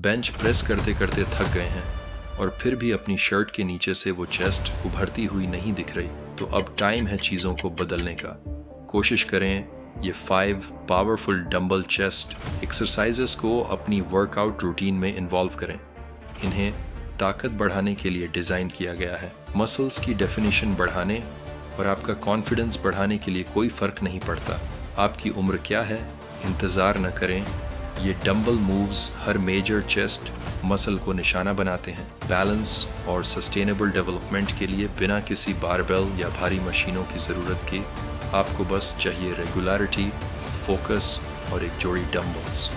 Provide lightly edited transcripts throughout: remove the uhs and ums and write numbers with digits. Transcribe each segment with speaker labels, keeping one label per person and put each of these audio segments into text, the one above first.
Speaker 1: Bench press करते करते थक गए हैं और फिर भी अपनी शर्ट के नीचे से वो चेस्ट उभरती हुई नहीं दिख रही, तो अब टाइम है चीज़ों को बदलने का। कोशिश करें ये 5 पावरफुल डंबल चेस्ट एक्सरसाइजेस को अपनी वर्कआउट रूटीन में इन्वॉल्व करें। इन्हें ताकत बढ़ाने के लिए डिज़ाइन किया गया है। मसल्स की डेफिनेशन बढ़ाने और आपका कॉन्फिडेंस बढ़ाने के लिए कोई फ़र्क नहीं पड़ता आपकी उम्र क्या है। इंतज़ार न करें, ये डंबल मूव्स हर मेजर चेस्ट मसल को निशाना बनाते हैं। बैलेंस और सस्टेनेबल डेवलपमेंट के लिए बिना किसी बारबेल या भारी मशीनों की ज़रूरत के आपको बस चाहिए रेगुलरिटी, फोकस और एक जोड़ी डंबल्स।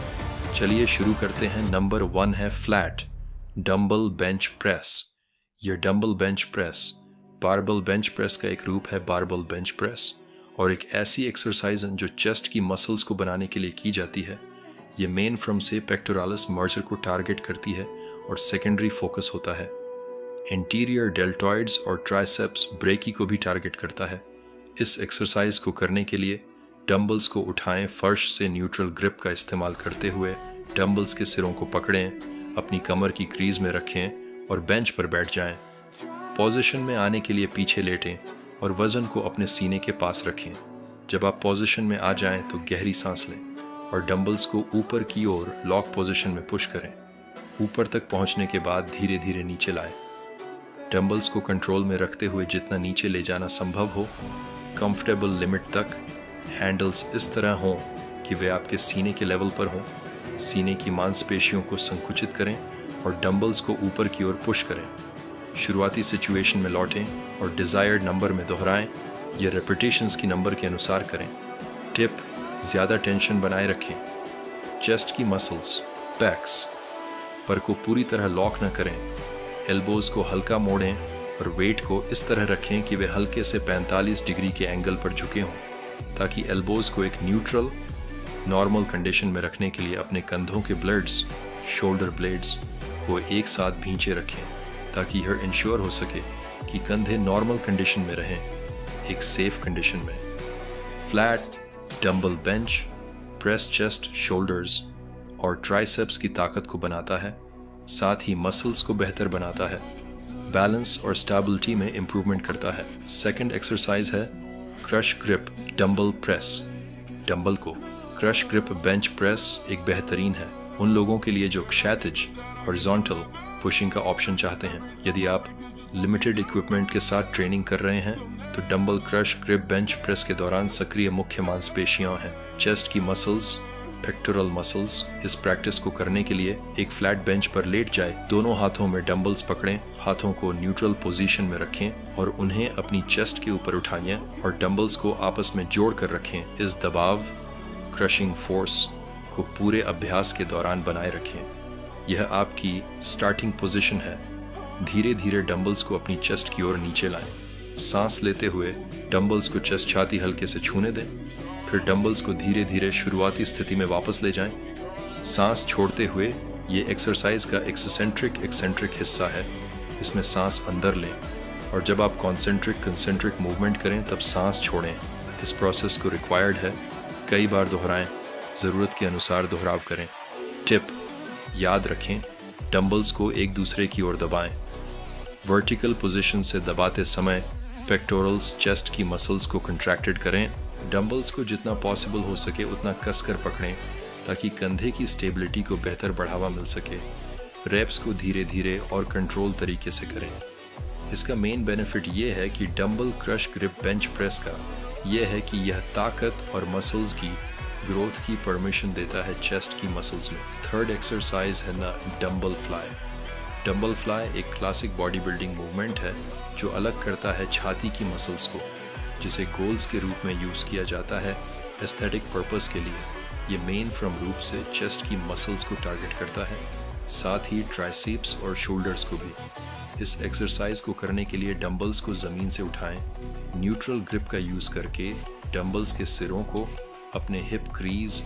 Speaker 1: चलिए शुरू करते हैं। नंबर 1 है फ्लैट डंबल बेंच प्रेस। यह dumbbell bench press barbell bench press का एक रूप है। बारबेल बेंच प्रेस और एक ऐसी एक्सरसाइज है जो चेस्ट की मसल्स को बनाने के लिए की जाती है। ये मेन फ्रम से पेक्टोरालिस मर्जर को टारगेट करती है और सेकेंडरी फोकस होता है। इंटीरियर डेल्टॉइड्स और ट्राइसेप्स ब्रेकी को भी टारगेट करता है। इस एक्सरसाइज को करने के लिए डंबल्स को उठाएं, फर्श से न्यूट्रल ग्रिप का इस्तेमाल करते हुए डंबल्स के सिरों को पकड़ें, अपनी कमर की क्रीज में रखें और बेंच पर बैठ जाएं। पोजीशन में आने के लिए पीछे लेटें और वज़न को अपने सीने के पास रखें। जब आप पोजीशन में आ जाएं तो गहरी सांस लें और डंबल्स को ऊपर की ओर लॉक पोजीशन में पुश करें। ऊपर तक पहुंचने के बाद धीरे धीरे नीचे लाएं। डंबल्स को कंट्रोल में रखते हुए जितना नीचे ले जाना संभव हो, कंफर्टेबल लिमिट तक हैंडल्स इस तरह हों कि वे आपके सीने के लेवल पर हों। सीने की मांसपेशियों को संकुचित करें और डंबल्स को ऊपर की ओर पुश करें। शुरुआती सिचुएशन में लौटें और डिज़ायर्ड नंबर में दोहराएं। यह रेपिटेशंस की नंबर के अनुसार करें। टिप: ज़्यादा टेंशन बनाए रखें। चेस्ट की मसल्स, बैक्स पर को पूरी तरह लॉक न करें। एल्बोज़ को हल्का मोड़ें और वेट को इस तरह रखें कि वे हल्के से 45 डिग्री के एंगल पर झुके हों, ताकि एल्बोज़ को एक न्यूट्रल नॉर्मल कंडीशन में रखने के लिए अपने कंधों के ब्लेड्स, शोल्डर ब्लेड्स को एक साथ भींचे रखें, ताकि यह इंश्योर हो सके कि कंधे नॉर्मल कंडीशन में रहें, एक सेफ कंडीशन में। Flat dumbbell bench press chest, shoulders और ट्राइसेप्स की ताकत को बनाता है, साथ ही मसल्स को बेहतर बनाता है, बैलेंस और स्टेबिलिटी में इंप्रूवमेंट करता है। सेकंड एक्सरसाइज है crush grip dumbbell press. Dumbbell को क्रश ग्रिप बेंच प्रेस एक बेहतरीन है उन लोगों के लिए जो क्षैतिज हॉरिजॉन्टल पुशिंग का ऑप्शन चाहते हैं। यदि आप लिमिटेड इक्विपमेंट के साथ ट्रेनिंग कर रहे हैं तो dumbbell crush grip bench press के दौरान सक्रिय मुख्य मांसपेशियां हैं, चेस्ट की मसल्स, पेक्टोरल मसल्स। इस प्रैक्टिस को करने के लिए एक फ्लैट बेंच पर लेट जाए, दोनों हाथों में डंबल्स पकड़ें, हाथों को न्यूट्रल पोजीशन में रखें और उन्हें अपनी चेस्ट के ऊपर उठाएं और डंबल्स को आपस में जोड़ कर रखें। इस दबाव क्रशिंग फोर्स को पूरे अभ्यास के दौरान बनाए रखें। यह आपकी स्टार्टिंग पोजीशन है। धीरे धीरे डंबल्स को अपनी चेस्ट की ओर नीचे लाएं। सांस लेते हुए डंबल्स को चेस्ट छाती हल्के से छूने दें, फिर डंबल्स को धीरे धीरे शुरुआती स्थिति में वापस ले जाएं। सांस छोड़ते हुए ये एक्सरसाइज का एक्सेंट्रिक हिस्सा है। इसमें सांस अंदर लें और जब आप कंसेंट्रिक मूवमेंट करें तब सांस छोड़ें। इस प्रोसेस को रिक्वायर्ड है, कई बार दोहराएं, ज़रूरत के अनुसार दोहराव करें। टिप: याद रखें, डंबल्स को एक दूसरे की ओर दबाएं। वर्टिकल पोजीशन से दबाते समय पेक्टोरल्स, चेस्ट की मसल्स को कंट्रैक्टेड करें। डंबल्स को जितना पॉसिबल हो सके उतना कसकर पकड़ें ताकि कंधे की स्टेबिलिटी को बेहतर बढ़ावा मिल सके। रेप्स को धीरे धीरे और कंट्रोल तरीके से करें। इसका मेन बेनिफिट ये है कि dumbbell crush grip bench press का यह है कि यह ताकत और मसल्स की ग्रोथ की परमिशन देता है चेस्ट की मसल्स में। थर्ड एक्सरसाइज है ना डंबल फ्लाई। डंबल फ्लाई एक क्लासिक बॉडी बिल्डिंग मूवमेंट है जो अलग करता है छाती की मसल्स को, जिसे गोल्स के रूप में यूज़ किया जाता है एस्थेटिक पर्पस के लिए। ये मेन फ्रम रूप से चेस्ट की मसल्स को टारगेट करता है, साथ ही ट्राइसेप्स और शोल्डर्स को भी। इस एक्सरसाइज को करने के लिए डंबल्स को ज़मीन से उठाएं, न्यूट्रल ग्रिप का यूज़ करके डंबल्स के सिरों को अपने हिप क्रीज,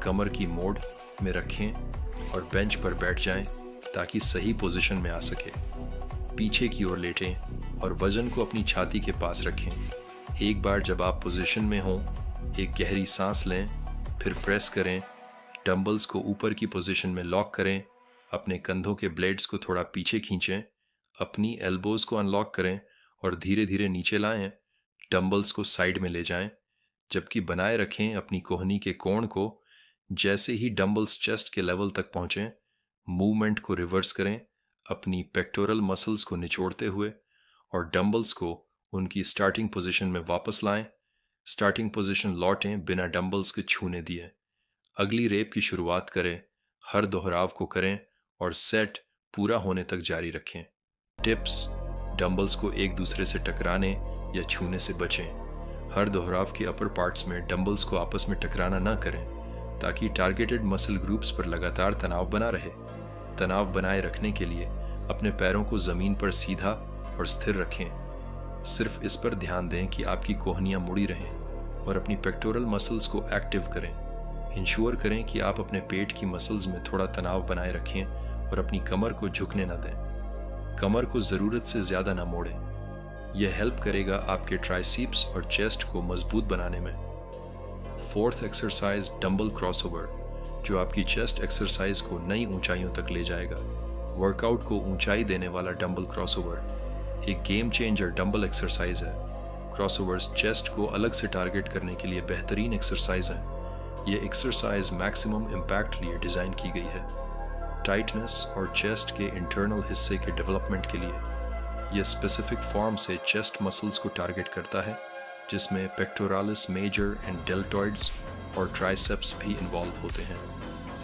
Speaker 1: कमर की मोड़ में रखें और बेंच पर बैठ जाएं ताकि सही पोजीशन में आ सके। पीछे की ओर लेटें और वजन को अपनी छाती के पास रखें। एक बार जब आप पोजीशन में हों, एक गहरी सांस लें, फिर प्रेस करें, डंबल्स को ऊपर की पोजीशन में लॉक करें अपने कंधों के ब्लेड्स को थोड़ा पीछे खींचें, अपनी एल्बोज को अनलॉक करें और धीरे धीरे नीचे लाएं। डंबल्स को साइड में ले जाएं, जबकि बनाए रखें अपनी कोहनी के कोण को। जैसे ही डंबल्स चेस्ट के लेवल तक पहुंचें, मूवमेंट को रिवर्स करें अपनी पेक्टोरल मसल्स को निचोड़ते हुए, और डंबल्स को उनकी स्टार्टिंग पोजीशन में वापस लाएं। स्टार्टिंग पोजीशन लौटें बिना डंबल्स के छूने दिए। अगली रेप की शुरुआत करें, हर दोहराव को करें और सेट पूरा होने तक जारी रखें। टिप्स: डंबल्स को एक दूसरे से टकराने या छूने से बचें। हर दोहराव के अपर पार्ट्स में डंबल्स को आपस में टकराना न करें, ताकि टारगेटेड मसल ग्रुप्स पर लगातार तनाव बना रहे। तनाव बनाए रखने के लिए अपने पैरों को ज़मीन पर सीधा और स्थिर रखें। सिर्फ इस पर ध्यान दें कि आपकी कोहनियाँ मुड़ी रहें, और अपनी पेक्टोरल मसल्स को एक्टिव करें। इंश्योर करें कि आप अपने पेट की मसल्स में थोड़ा तनाव बनाए रखें और अपनी कमर को झुकने न दें। कमर को ज़रूरत से ज़्यादा न मोड़ें। यह हेल्प करेगा आपके ट्राइसेप्स और चेस्ट को मजबूत बनाने में। फोर्थ एक्सरसाइज, डंबल क्रॉसओवर, जो आपकी चेस्ट एक्सरसाइज को नई ऊंचाइयों तक ले जाएगा। वर्कआउट को ऊंचाई देने वाला डंबल क्रॉसओवर एक गेम चेंजर डंबल एक्सरसाइज है। क्रॉसओवर्स चेस्ट को अलग से टारगेट करने के लिए बेहतरीन एक्सरसाइज है। यह एक्सरसाइज मैक्सिमम इम्पैक्ट लिए डिज़ाइन की गई है। टाइटनेस और चेस्ट के इंटरनल हिस्से के डेवलपमेंट के लिए यह स्पेसिफिक फॉर्म से चेस्ट मसल्स को टारगेट करता है, जिसमें पेक्टोरालिस मेजर एंड डेल्टॉइड्स और ट्राइसेप्स भी इन्वॉल्व होते हैं।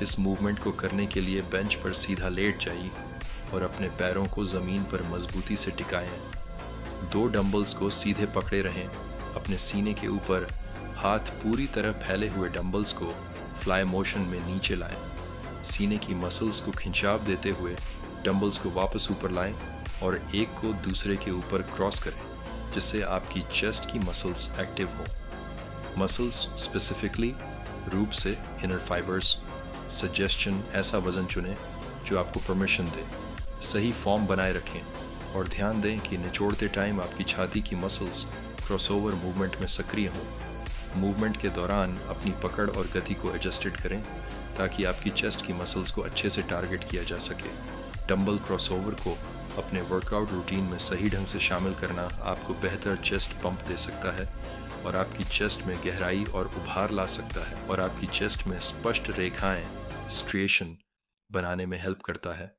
Speaker 1: इस मूवमेंट को करने के लिए बेंच पर सीधा लेट जाइए और अपने पैरों को ज़मीन पर मजबूती से टिकाएं। 2 डंबल्स को सीधे पकड़े रहें। अपने सीने के ऊपर हाथ पूरी तरह फैले हुए डंबल्स को फ्लाई मोशन में नीचे लाएं। सीने की मसल्स को खिंचाव देते हुए डंबल्स को वापस ऊपर लाएं और एक को दूसरे के ऊपर क्रॉस करें, जिससे आपकी चेस्ट की मसल्स एक्टिव हों। मसल्स स्पेसिफिकली रूप से इनर फाइबर्स। सजेशन: ऐसा वज़न चुनें जो आपको परमिशन दे। सही फॉर्म बनाए रखें और ध्यान दें कि निचोड़ते टाइम आपकी छाती की मसल्स क्रॉसओवर मूवमेंट में सक्रिय हों। मूवमेंट के दौरान अपनी पकड़ और गति को एडजस्टेड करें, ताकि आपकी चेस्ट की मसल्स को अच्छे से टारगेट किया जा सके। डंबल क्रॉसओवर को अपने वर्कआउट रूटीन में सही ढंग से शामिल करना आपको बेहतर चेस्ट पंप दे सकता है, और आपकी चेस्ट में गहराई और उभार ला सकता है, और आपकी चेस्ट में स्पष्ट रेखाएं, स्ट्रिएशन बनाने में हेल्प करता है।